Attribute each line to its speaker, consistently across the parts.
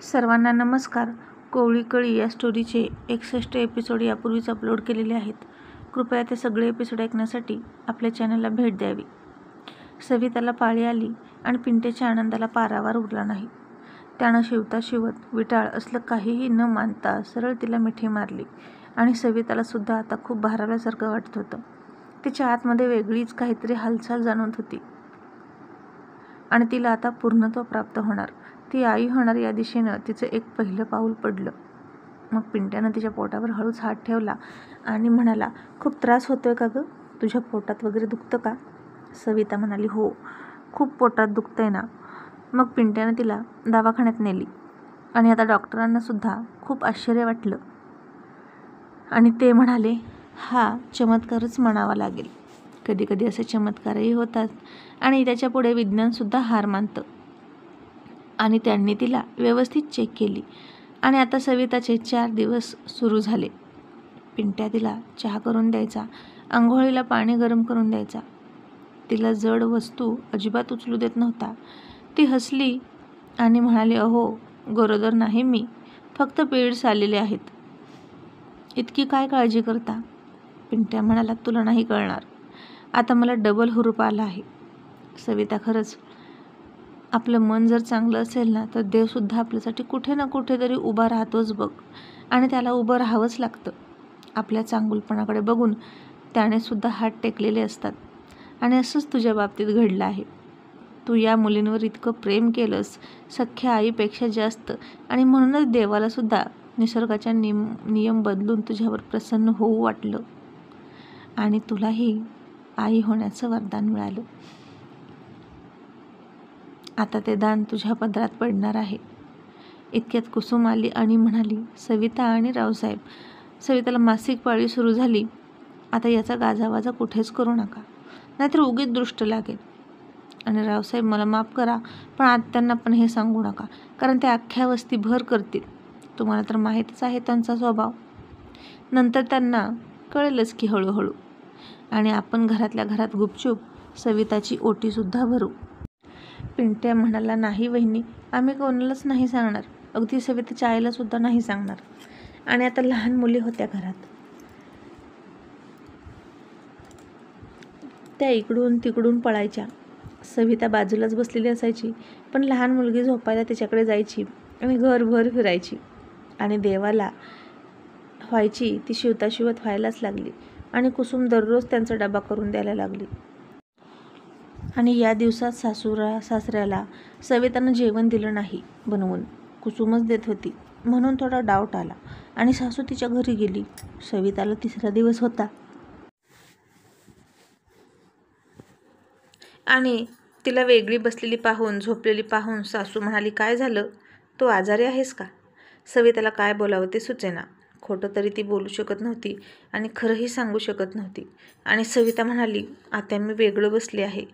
Speaker 1: सर्वांना नमस्कार. कोवळी कळी या स्टोरीचे 61 एपिसोड यापूर्वीच अपलोड केलेले आहेत. कृपया ते सगळे एपिसोड ऐकण्यासाठी आपल्या चॅनलला भेट द्यावी. सविताला पाळी आली आणि पिंट्याच्या आनंदाला पारावार उरला नाही. त्यानं शिवता शिवत विटाळ असलं काहीही न मानता सरळ तिला मिठी मारली आणि सविताला सुद्धा आता खूप भारावल्यासारखं वाटत होतं. तिच्या आतमध्ये वेगळीच काहीतरी हालचाल जाणवत होती आणि तिला आता पूर्णत्व प्राप्त होणार, ती आई होणार या दिशेनं तिचं एक पहिलं पाऊल पडलं. मग पिंट्यानं तिच्या पोटावर हळूच हात ठेवला आणि म्हणाला, खूप त्रास होतोय का गं? तुझ्या पोटात वगैरे दुखतं का? सविता म्हणाली, हो, खूप पोटात दुखतंय ना. मग पिंट्यानं तिला दवाखान्यात नेली आणि आता डॉक्टरांना सुद्धा खूप आश्चर्य वाटलं आणि ते म्हणाले, हा चमत्कारच म्हणावा लागेल. कधी कधी असे चमत्कारही होतात आणि त्याच्या पुढे विज्ञानसुद्धा हार मानतं. आणि त्यांनी तिला व्यवस्थित चेक केली आणि आता सविताचे 4 दिवस सुरू झाले. पिंट्या तिला चहा करून द्यायचा, आंघोळीला पाणी गरम करून द्यायचा. तिला जड वस्तू अजिबात उचलू देत नव्हता. ती हसली आणि म्हणाली, अहो, गरोदर नाही मी, फक्त पिरियड्स आलेले आहेत. इतकी काय काळजी करता? पिंट्या म्हणाला, तुला नाही कळणार. आता मला डबल हुरूप आला आहे. सविता, खरंच आपलं मन जर चांगलं असेल ना, तर देवसुद्धा आपल्यासाठी कुठे ना कुठेतरी उभा राहतोच बघ. आणि त्याला उभं राहावंच लागतं. आपल्या चांगुलपणाकडे बघून त्याने सुद्धा हात टेकलेले असतात. आणि असंच तुझ्या बाबतीत घडलं आहे. तू या मुलींवर इतकं प्रेम केलंस, सख्ख्या आईपेक्षा जास्त, आणि म्हणूनच देवाला सुद्धा निसर्गाच्या नियम बदलून तुझ्यावर प्रसन्न होऊ वाटलं आणि तुलाही आई होण्याचं वरदान मिळालं. आता ते दान तुझ्या पदरात पडणार आहे. इतक्यात कुसुम आली आणि म्हणाली, सविता आणि रावसाहेब, सविताला मासिक पाळी सुरू झाली. आता याचा गाजावाजा कुठेच करू नका, नाहीतर उगीच दृष्ट लागेल. आणि रावसाहेब, मला माफ करा, पण आत्यांना पण हे सांगू नका, कारण ते अख्ख्या वस्तीभर करतील. तुम्हाला तर माहीतच आहे त्यांचा स्वभाव. नंतर त्यांना कळेलच की हळूहळू. आणि आपण घरातल्या घरात गुपचूप सविताची ओटीसुद्धा भरू. पिंट्या म्हणाला, नाही वहिनी, आम्ही कोणालाच नाही सांगणार, अगदी सविताच्या आईला सुद्धा नाही सांगणार. आणि आता लहान मुली होत्या घरात, त्या इकडून तिकडून पळायच्या. सविता बाजूलाच बसलेली असायची, पण लहान मुलगी झोपायला तिच्याकडे जायची आणि घरभर फिरायची. आणि देवाला व्हायची ती शिवता शिवत व्हायलाच लागली आणि कुसुम दररोज त्यांचा डबा करून द्यायला लागली. आणि या दिवसात सासऱ्याला सवितानं जेवण दिलं नाही बनवून, कुसुमच देत होती. म्हणून थोडा डाऊट आला आणि सासू तिच्या घरी गेली. सविताला 3रा दिवस होता आणि तिला वेगळी बसलेली पाहून, झोपलेली पाहून सासू म्हणाली, काय झालं? तू आजारी आहेस का? सविताला काय बोलावं ते सुचेना. खोटं तरी ती बोलू शकत नव्हती आणि खरंही सांगू शकत नव्हती. आणि सविता म्हणाली, आता मी वेगळं बसली आहे.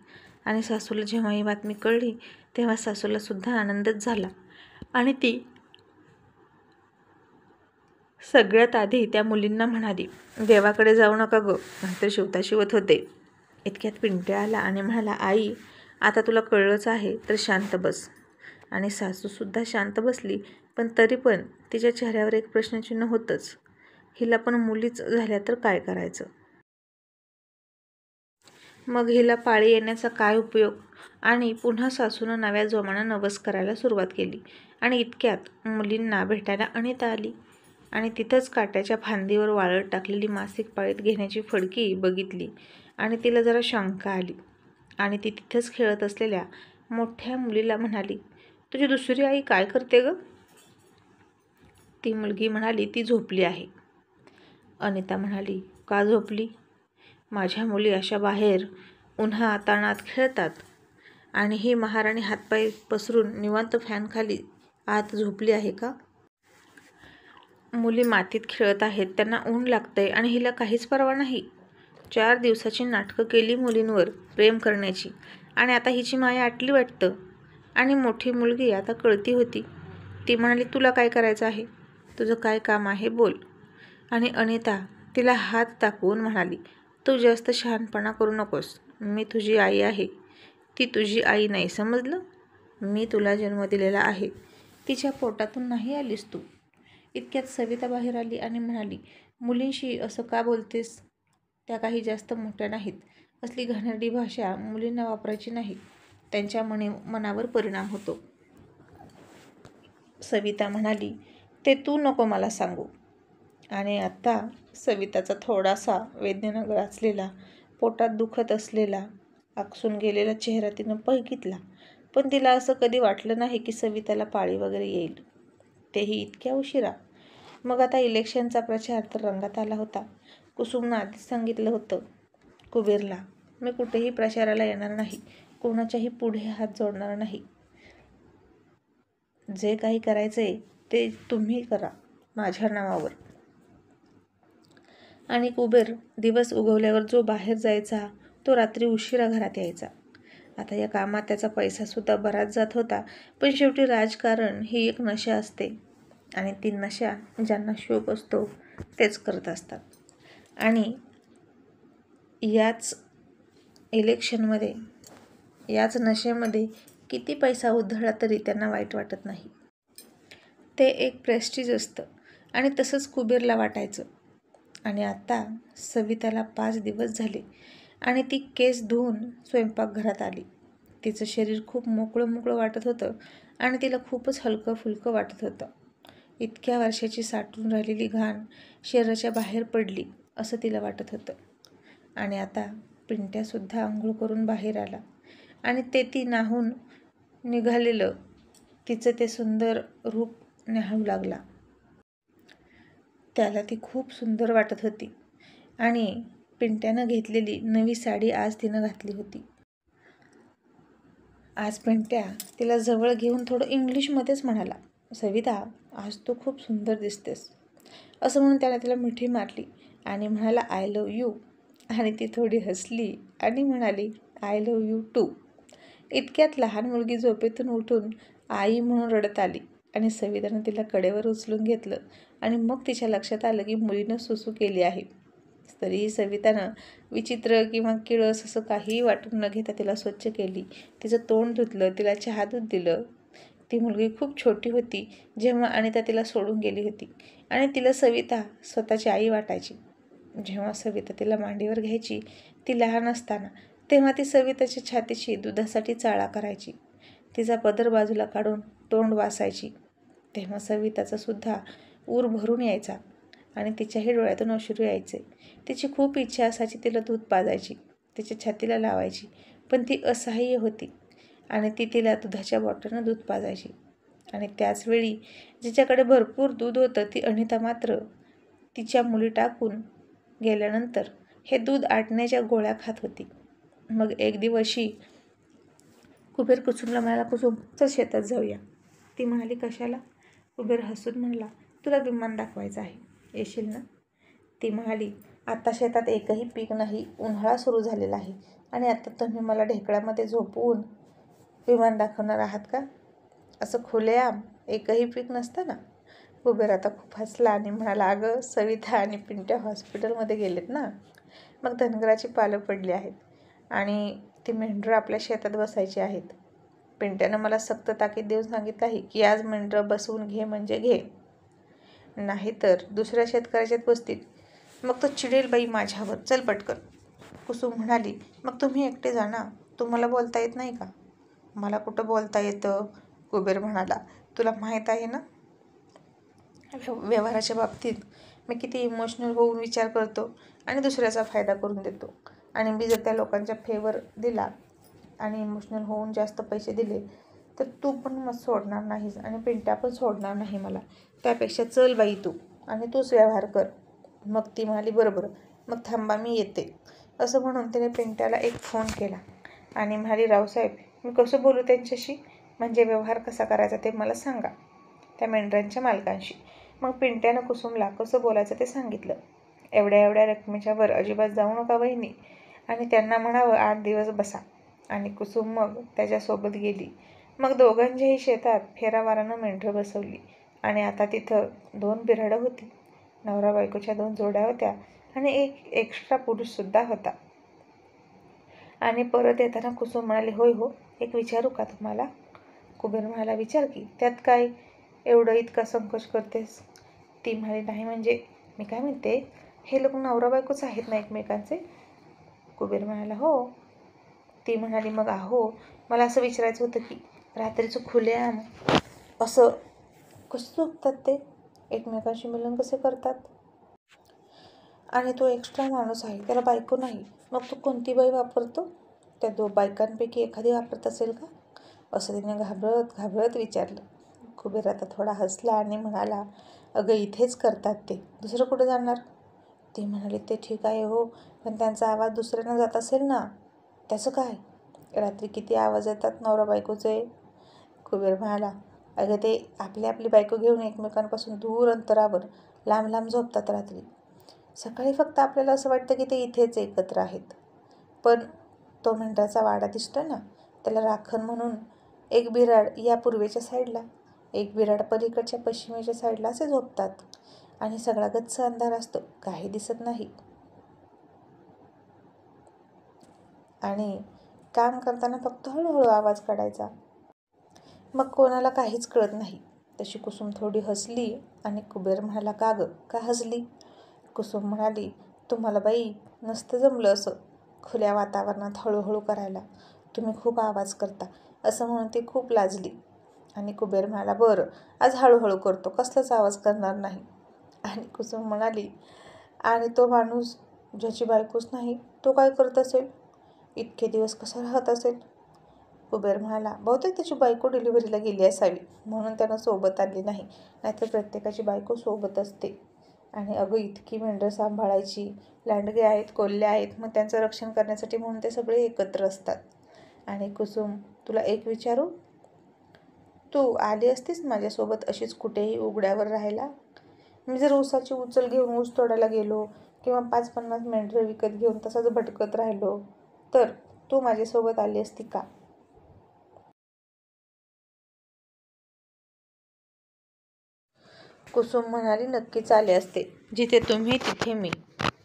Speaker 1: आणि सासूला जेव्हा ही बातमी कळली तेव्हा सासूला सुद्धा आनंदच झाला आणि ती सगळ्यात आधी त्या मुलींना म्हणाली, देवाकडे जाऊ नका गं, नाहीतर शिवता शिवत होते. इतक्यात पिंट्या आला आणि म्हणाला, आई, आता तुला कळलंच आहे तर शांत बस. आणि सासूसुद्धा शांत बसली, पण तरी पण तिच्या चेहऱ्यावर एक प्रश्नचिन्ह होतंच. हिला पण मुलीच झाल्या तर काय करायचं? मग हिला पाळी येण्याचा काय उपयोग? आणि पुन्हा सासूनं नव्या जोमानं नवस करायला सुरुवात केली. आणि इतक्यात मुलींना भेटायला अनिता आली आणि तिथंच काट्याच्या फांदीवर वाळत टाकलेली मासिक पाळीत घेण्याची फडकी बघितली आणि तिला जरा शंका आली. आणि ती तिथंच खेळत असलेल्या मोठ्या मुलीला म्हणाली, तुझी दुसरी आई काय करते गं? ती मुलगी म्हणाली, ती झोपली आहे. अनिता म्हणाली, का झोपली? माझ्या मुली अशा बाहेर उन्हा ताणात खेळतात आणि ही महाराणी हातपाय पसरून निवांत फॅनखाली आत झोपली आहे का? मुली मातीत खेळत आहेत, त्यांना ऊन लागतंय आणि हिला काहीच पर्वा नाही. 4 दिवसाची नाटकं केली मुलींवर प्रेम करण्याची आणि आता हिची माया आटली वाटतं. आणि मोठी मुलगी आता कळती होती. ती म्हणाली, तुला काय करायचं आहे? तुझं काय काम आहे बोल. आणि अनिता तिला हात दाखवून म्हणाली, तू जास्त शहाणपणा करू नकोस. मी तुझी आई आहे, ती तुझी आई नाही, समजलं? मी तुला जन्म दिलेला आहे. तिच्या पोटातून नाही आलीस तू. इतक्यात सविता बाहेर आली आणि म्हणाली, मुलींशी असं का बोलतेस? त्या काही जास्त मोठ्या नाहीत. असली घाणेरडी भाषा मुलींना वापरायची नाही. त्यांच्या मनावर परिणाम होतो. सविता म्हणाली, ते तू नको मला सांगू. आणि आता सविताचा थोडासा वेदनेनं गळाचलेला, पोटात दुखत असलेला, आकसून गेलेला चेहरा तिनं बघितला. पण तिला असं कधी वाटलं नाही की सविताला पाळी वगैरे येईल, तेही इतक्या उशिरा. मग आता इलेक्शनचा प्रचार तर रंगात आला होता. कुसुमनं आधीच सांगितलं होतं कुबेरला, मी कुठेही प्रचाराला येणार नाही, कोणाच्याही पुढे हात जोडणार नाही. जे काही करायचंय ते तुम्ही करा माझ्या नावावर. आणि कुबेर दिवस उगवल्यावर जो बाहेर जायचा तो रात्री उशिरा घरात यायचा. आता या कामात त्याचा पैसासुद्धा बराच जात होता. पण शेवटी राजकारण ही एक नशा असते आणि ती नशा ज्यांना शौक असतो तेच करत असतात. आणि याच इलेक्शनमध्ये, याच नशेमध्ये किती पैसा उधळला तरी त्यांना वाईट वाटत नाही. ते एक प्रेस्टिज असतं आणि तसंच कुबेरला वाटायचं. आणि आता सविताला 5 दिवस झाले आणि ती केस धुवून स्वयंपाकघरात आली. तिचं शरीर खूप मोकळं मोकळं वाटत होतं आणि तिला खूपच हलकं फुलकं वाटत होतं. इतक्या वर्षाची साठून राहिलेली घाण शरीराच्या बाहेर पडली असं तिला वाटत होतं. आणि आता पिंट्यासुद्धा आंघोळ करून बाहेर आला आणि ती न्हाऊन निघालेलं तिचं ते सुंदर रूप न्याहाळू लागला. त्याला ती खूप सुंदर वाटत होती आणि पिंट्यानं घेतलेली नवी साडी आज तिनं घातली होती. आज पिंट्या तिला जवळ घेऊन थोडं इंग्लिशमध्येच म्हणाला, सविता आज तू खूप सुंदर दिसतेस. असं म्हणून त्याने तिला मिठी मारली आणि म्हणाला, आय लव्ह यू. आणि ती थोडी हसली आणि म्हणाली, आय लव्ह यू टू. इतक्यात लहान मुलगी झोपेतून उठून आई म्हणून रडत आली आणि सवितानं तिला कडेवर उचलून घेतलं आणि मग तिच्या लक्षात आलं की मुलीनं सुसू केली आहे. तरीही सवितानं विचित्र किंवा किळस असं काहीही वाटून न घेता तिला स्वच्छ केली, तिचं तोंड धुतलं, तिला चहा दूध दिलं. ती मुलगी खूप छोटी होती जेव्हा अनिता तिला सोडून गेली होती आणि तिला सविता स्वतःची आई वाटायची. जेव्हा सविता तिला मांडीवर घ्यायची ती लहान असताना, तेव्हा ती सविताच्या छातीची दुधासाठी चाळा करायची. तिचा पदर बाजूला काढून तोंड वासायची. तेव्हा सविताचा सुद्धा ऊर भरून यायचा आणि तिच्याही डोळ्यातून अश्रू यायचे. तिची खूप इच्छा असायची तिला दूध पाजायची, तिच्या छातीला लावायची, पण ती असहाय्य होती आणि ती तिला दुधाच्या बॉटलनं दूध पाजायची. आणि त्याचवेळी जिच्याकडे भरपूर दूध होतं ती अनिता मात्र तिच्या मुली टाकून गेल्यानंतर हे दूध आटण्याच्या गोळ्या खात होती. मग एक दिवशी कुबेर कुसुमला म्हणाला, कुसुम चल शेतात जाऊया. ती म्हणाली, कशाला? कुबेर हसून म्हणाला, तुला विमान दाखवायचं आहे, येशील ना? ती म्हणाली, आता शेतात एकही पीक नाही, उन्हाळा सुरू झालेला आहे आणि आता तुम्ही मला ढेकळामध्ये झोपवून विमान दाखवणार आहात का? असं खुलेआम एकही पीक नसतं ना? कुबेर आता खूप हसला आणि म्हणाला, अगं सविता आणि पिंट्या हॉस्पिटलमध्ये गेलेत ना, मग धनगराची पालं पडली आहेत आणि ती मेंढरं आपल्या शेतात बसायची आहेत. पिंट्यानं मला सक्त ताकीद देऊन सांगितलं आहे की आज मेंढरं बसवून घे म्हणजे घे, नाहीतर दुसऱ्या शेतकऱ्याच्यात बसतील, मग तो चिडेल बाई माझ्यावर, चल पटकन. कुसुम म्हणाली, मग तुम्ही एकटे जा ना, तुम्हाला बोलता येत नाही का? मला कुठं बोलता येतं? कुबेर म्हणाला, तुला माहीत आहे ना व्यवहाराच्या बाबतीत मी किती इमोशनल होऊन विचार करतो आणि दुसऱ्याचा फायदा करून देतो. आणि मी जर त्या लोकांच्या फेवर दिला आणि इमोशनल होऊन जास्त पैसे दिले तर तू पण मग सोडणार नाहीस आणि पिंट्या पण सोडणार नाही मला. त्यापेक्षा चल बाई तू आणि तूच व्यवहार कर. मग ती म्हणाली, बरोबर, मग थांबा मी येते. असं म्हणून तिने पिंट्याला एक फोन केला आणि म्हणाली, रावसाहेब मी कसं बोलू त्यांच्याशी, म्हणजे व्यवहार कसा करायचा ते मला सांगा, त्या मेंढरांच्या मालकांशी. मग पिंट्यानं कुसुमला कसं बोलायचं ते सांगितलं. एवढ्या रकमेच्या वर अजिबात जाऊ नका वहिनी आणि त्यांना म्हणावं 8 दिवस बसा. आणि कुसुम मग त्याच्यासोबत गेली. मग दोघांच्याही शेतात फेरावारानं मेंढरं बसवली आणि आता तिथं 2 बिऱ्हाडं होती. नवरा बायकोच्या 2 जोड्या होत्या आणि एक एक्स्ट्रा पुरुषसुद्धा होता. आणि परत येताना कुसुम म्हणाली, होय हो, एक विचारू का तुम्हाला? कुबेर म्हणाला, विचार की, त्यात काय? एवढं इतका संकोच करतेस? ती म्हणाली, नाही म्हणजे मी काय म्हणते, हे लोक नवरा बायकोच आहेत ना एकमेकांचे? कुबेर म्हणाला, हो. ती म्हणाली, मग अहो मला असं विचारायचं होतं की रात्रीचं खुलेआम असं कसं झोपतात ते? एकमेकांशी मिलन कसे करतात? आणि तो एक्स्ट्रा माणूस आहे, त्याला बायको नाही, मग तो कोणती बाई वापरतो? त्या बायकांपैकी एखादी वापरत असेल का? असं तिने घाबरत घाबरत विचारलं. कुबेर आता थोडा हसला आणि म्हणाला, अगं इथेच करतात ते, दुसरं कुठं जाणार? ती म्हणाली, ते ठीक आहे हो, पण त्यांचा आवाज दुसऱ्यांना जात असेल ना, त्याचं काय? रात्री किती आवाज येतात नवरा बायकोचे? कुबेर म्हणाला, अगं ते आपली बायको घेऊन एकमेकांपासून दूर अंतरावर लांब लांब झोपतात रात्री. सकाळी फक्त आपल्याला असं वाटतं की ते इथेच एकत्र आहेत, पण तो मेंढराचा वाडा दिसतो ना, त्याला राखण म्हणून एक बिराड या पूर्वेच्या साईडला, एक बिराड पलीकडच्या पश्चिमेच्या साईडला असे झोपतात. आणि सगळा गच्च अंधार असतो, काही दिसत नाही. आणि काम करताना फक्त हळूहळू आवाज काढायचा, मग कोणाला काहीच कळत नाही. तशी कुसुम थोडी हसली आणि कुबेर म्हणाला, का गं, का हसली? कुसुम म्हणाली, तुम्हाला बाई नसतं जमलं असं खुल्या वातावरणात हळूहळू करायला, तुम्ही खूप आवाज करता, असं म्हणून ती खूप लाजली. आणि कुबेर म्हणाला, बरं आज हळूहळू करतो, कसलाच आवाज करणार नाही. आणि कुसुम म्हणाली, आणि तो माणूस ज्याची बायकोच नाही, तो काय करत असेल? इतके दिवस कसा राहत असेल? कुबेर म्हणाला, बहुतेक त्याची बायको डिलिव्हरीला गेली असावी, म्हणून त्यानं सोबत आणली नाही, नाहीतर प्रत्येकाची बायको सोबत असते. आणि अगं इतकी मेंढरं सांभाळायची, लांडगे आहेत, कोल्हे आहेत, मग त्यांचं रक्षण करण्यासाठी म्हणून ते सगळे एकत्र असतात. आणि कुसुम, तुला एक विचारू? तू आली असतीस माझ्यासोबत अशीच कुठेही उघड्यावर राहायला? मी जर ऊसाची उचल घेऊन ऊस तोडायला गेलो किंवा 5-50 मेंढरं विकत घेऊन तसाच भटकत राहिलो, तर तू माझ्यासोबत आली असती का? कुसुम म्हणाली, नक्कीच आले असते. जिथे तुम्ही तिथे मी.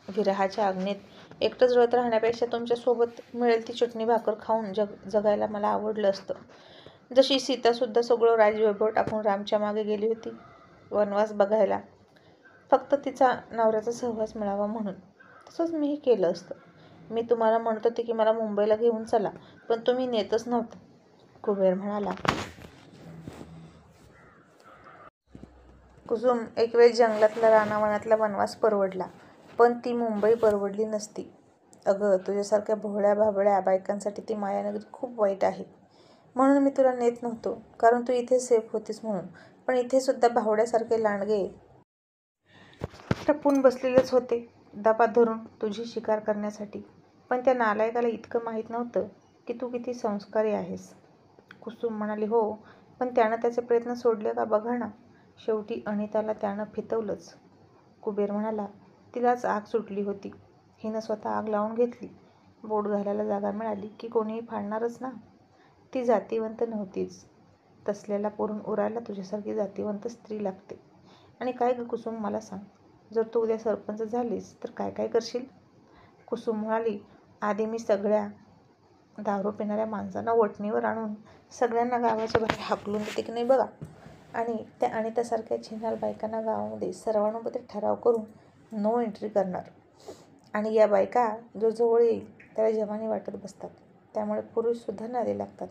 Speaker 1: विरहाच्या अग्नीत एकटं जळत राहण्यापेक्षा तुमच्यासोबत मिळेल ती चटणी भाकर खाऊन जगायला मला आवडलं असतं. जशी सीतासुद्धा सगळं राजवैभव टाकून रामच्या मागे गेली होती वनवास बघायला, फक्त तिचा नवऱ्याचा सहवास मिळावा म्हणून. तसंच मीही केलं असतं. मी तुम्हाला म्हणत होते की मला मुंबईला घेऊन चला, पण तुम्ही नेतच नव्हतं. कुबेर म्हणाला, कुसुम, एक वेळ जंगलातला रानावनातला वनवास परवडला, पण ती मुंबई परवडली नसती. अगं तुझ्यासारख्या भोळ्या भाबड्या बायकांसाठी ती मायानगरी खूप वाईट आहे, म्हणून मी तुला नेत नव्हतो, कारण तू इथे सेफ होतीस म्हणून. पण इथे सुद्धा भावड्यासारखे लांडगे टपून बसलेलेच होते दापात धरून तुझी शिकार करण्यासाठी. पण त्या नालायकाला इतकं माहीत नव्हतं की तू किती संस्कारी आहेस. कुसुम म्हणाली, हो, पण त्यानं त्याचे प्रयत्न सोडले का बघा ना, शेवटी अनिताला त्यानं फितवलंच. कुबेर म्हणाला, तिलाच आग सुटली होती, हिनं स्वतः आग लावून घेतली. बोट घालायला जागा मिळाली की कोणीही फाडणारच ना. ती जातीवंत नव्हतीच, तसल्याला पुरून उरायला तुझ्यासारखी जातीवंत स्त्री लागते. आणि काय ग कुसुम, मला सांग, जर तू उद्या सरपंच झालीस तर काय काय करशील? कुसुम म्हणाली, आधी मी सगळ्या दारू पिणाऱ्या माणसांना वटणीवर आणून सगळ्यांना गावाच्या बाहेर हाकलून देते की नाही बघा. आणि त्या अनितासारख्या छिनाल बायकांना गावामध्ये सर्वानुमते ठराव करून नो एंट्री करणार. आणि या बायका जो जवळ येईल त्याला जवानी वाटत बसतात, त्यामुळे पुरुषसुद्धा नादी लागतात.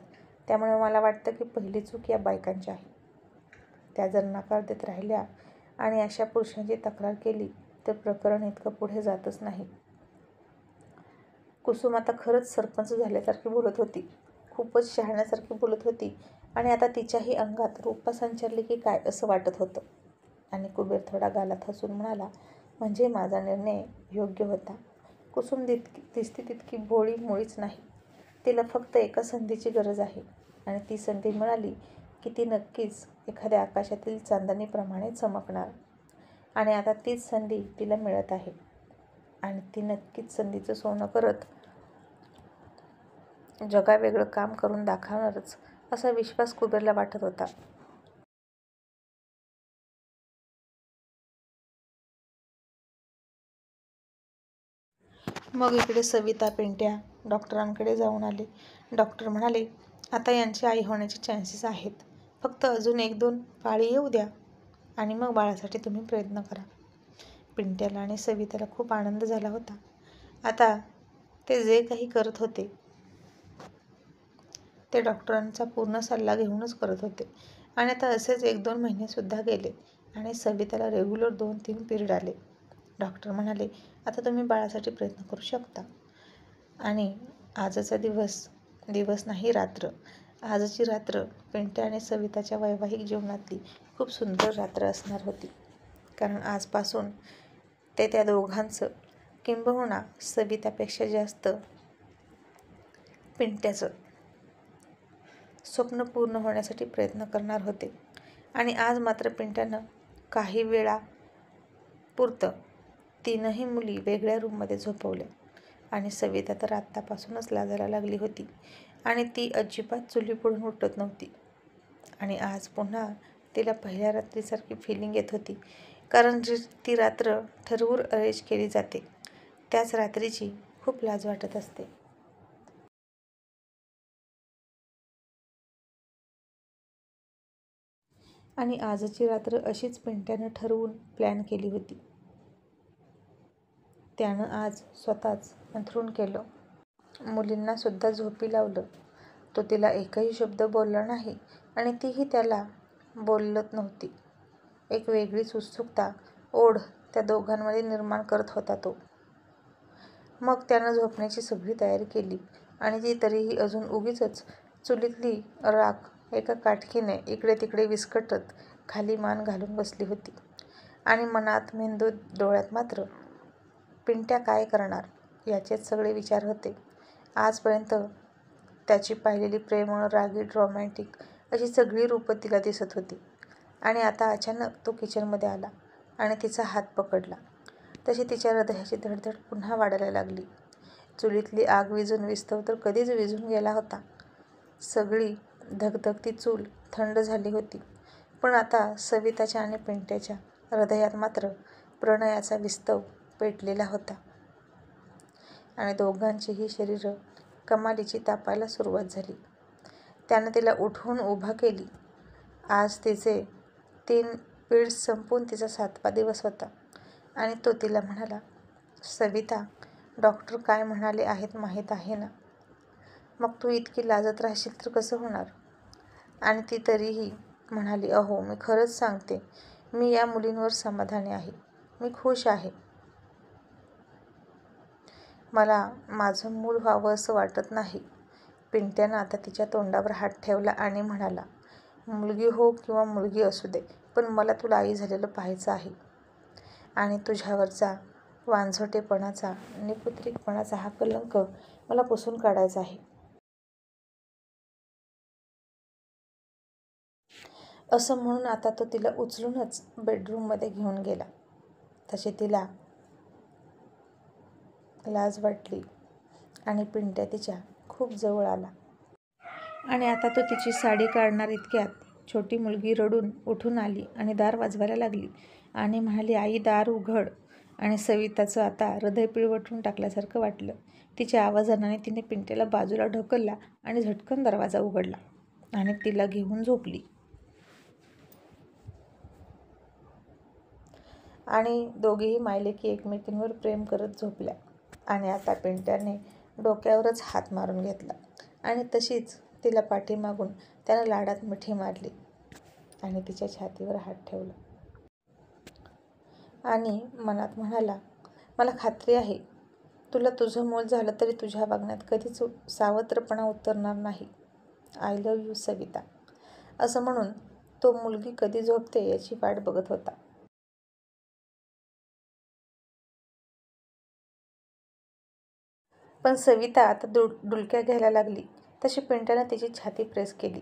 Speaker 1: त्यामुळे मला वाटतं की पहिली चूक या बायकांची आहे. त्या जर नकार देत राहिल्या आणि अशा पुरुषांची तक्रार केली तर प्रकरण इतकं पुढे जातच नाही. कुसुम आता खरंच सरपंच झाल्यासारखी बोलत होती, खूपच शहाण्यासारखी बोलत होती. आणि आता तिच्याही अंगात रूपा संचारली की काय असं वाटत होतं. आणि कुबेर थोडा गालात हसून म्हणाला, म्हणजे माझा निर्णय योग्य होता. कुसुम दिसती तितकी भोळी मुळीच नाही. तिला फक्त एका संधीची गरज आहे, आणि ती संधी मिळाली की ती नक्कीच एखाद्या आकाशातील चांदणीप्रमाणे चमकणार. आणि आता तीच संधी तिला मिळत आहे, आणि ती नक्कीच संधीचं सोनं करत जगावेगळं काम करून दाखवणारच, असा विश्वास कुबेरला वाटत होता. मग इकडे सविता पेंट्या डॉक्टरांकडे जाऊन आले. डॉक्टर म्हणाले, आता यांची आई होण्याचे चान्सेस आहेत, फक्त अजून 1-2 पाळी येऊ द्या आणि मग बाळासाठी तुम्ही प्रयत्न करा. पिंट्याला आणि सविताला खूप आनंद झाला होता. आता ते जे काही करत होते ते डॉक्टरांचा पूर्ण सल्ला घेऊनच करत होते. आणि आता असेच 1-2 महिनेसुद्धा गेले आणि सविताला रेग्युलर 2-3 पिरियड आले. डॉक्टर म्हणाले, आता तुम्ही बाळासाठी प्रयत्न करू शकता. आणि आजचा दिवस नाही रात्र, आजची रात्र पिंट्या आणि सविताच्या वैवाहिक जीवनातली खूप सुंदर रात्र असणार होती. कारण आजपासून ते त्या दोघांचं, किंबहुना सवितापेक्षा जास्त पिंट्याचं स्वप्न पूर्ण होण्यासाठी प्रयत्न करणार होते. आणि आज मात्र पिंट्यानं काही वेळापुरतं 3ही मुली वेगळ्या रूममध्ये झोपवल्या. आणि सविता तर आत्तापासूनच लाजायला लागली होती आणि ती अजिबात चुलीपुढून उठत नव्हती. आणि आज पुन्हा तिला पहिल्या रात्रीसारखी फिलिंग येत होती. कारण जी ती रात्र ठरवून अरेंज केली जाते त्याच रात्रीची खूप लाज वाटत असते. आणि आजची रात्र अशीच पिंट्यानं ठरवून प्लॅन केली होती. त्यानं आज स्वतःच अंथरूण केलं, मुलींनासुद्धा झोपी लावलं. तो तिला एकही शब्द बोलला नाही आणि तीही त्याला बोलत नव्हती. एक वेगळीच उत्सुकता, ओढ त्या दोघांमध्ये निर्माण करत होता तो. मग त्यानं झोपण्याची सगळी तयारी केली आणि ती तरीही अजून उगीचच चुलीतली राख एका काठकीने इकडे तिकडे विस्कटत खाली मान घालून बसली होती. आणि मनात, मेंदूत, डोळ्यात मात्र पिंट्या काय करणार याचेच सगळे विचार होते. आजपर्यंत त्याची पाहिलेली प्रेमळ, रागीट, रोमॅन्टिक अशी सगळी रूपं तिला दिसत होती. आणि आता अचानक तो किचनमध्ये आला आणि तिचा हात पकडला. तशी तिच्या हृदयाची धडधड पुन्हा वाढायला लागली. चुलीतली आग विझून विस्तव तर कधीच विझून गेला होता. सगळी धगधगती चूल थंड झाली होती. पण आता सविताच्या आणि पिंट्याच्या हृदयात मात्र प्रणयाचा विस्तव पेटलेला होता. आणि दोघांचीही शरीरं कमालीची तापायला सुरुवात झाली. त्यानं तिला उठवून उभा केली. आज तिचे 3 पिरियड्स संपून तिचा 7वा दिवस होता. आणि तो तिला म्हणाला, सविता, डॉक्टर काय म्हणाले आहेत माहीत आहे ना? मग तू इतकी लाजत राहशील तर कसं होणार? आणि ती तरीही म्हणाली, अहो, मी खरंच सांगते, मी या मुलींवर समाधानी आहे, मी खुश आहे. मला माझं मूल व्हावं असं वाटत नाही. पिंट्यानं आता तिच्या तोंडावर हात ठेवला आणि म्हणाला, मुलगी हो किंवा मुलगी असू दे, पण मला तुला आई झालेलं पाहायचं आहे. आणि तुझ्यावरचा वांझोटेपणाचा, निपुत्रिकपणाचा हा कलंक मला पुसून काढायचा आहे. असं म्हणून आता तो तिला उचलूनच बेडरूममध्ये घेऊन गेला. तशी तिला लाज वाटली आणि पिंट्या तिच्या खूप जवळ आला. आणि आता तो तिची साडी काढणार इतक्यात छोटी मुलगी रडून उठून आली आणि दार वाजवायला लागली आणि म्हणाली, आई, दार उघड. आणि सविताचं आता हृदय पिळवटून टाकल्यासारखं वाटलं. तिच्या आवाजाने तिने पिंट्याला बाजूला ढकलला आणि झटकन दरवाजा उघडला आणि तिला घेऊन झोपली. आणि दोघीही मायलेकी एकमेकींवर प्रेम करत झोपल्या. आणि आता पिंट्याने डोक्यावरच हात मारून घेतला आणि तशीच तिला पाठीमागून त्यानं लाडात मिठी मारली आणि तिच्या छातीवर हात ठेवला. आणि मनात म्हणाला, मला खात्री आहे, तुला तुझं मूल झालं तरी तुझ्या वागण्यात कधीच सावत्रपणा उतरणार नाही. I love you Savita. असं म्हणून तो मुलगी कधी झोपते याची वाट बघत होता. पण सविता आता डुलक्या घ्यायला लागली तशी पिंट्यानं तिची छाती प्रेस केली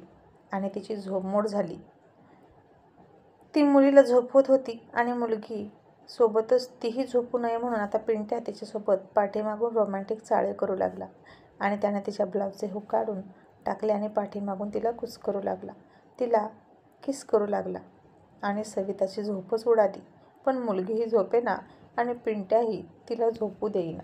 Speaker 1: आणि तिची झोपमोड झाली. ती मुलीला झोपवत होती आणि मुलगी सोबतच तीही झोपू नये म्हणून आता पिंट्या तिच्यासोबत पाठीमागून रोमॅन्टिक चाळे करू लागला. आणि त्याने तिच्या ब्लाऊजचे हुक काढून टाकले आणि पाठीमागून तिला कुस करू लागला, तिला किस करू लागला. आणि सविताची झोपच उडाली. पण मुलगीही झोपेना आणि पिंट्याही तिला झोपू देईना.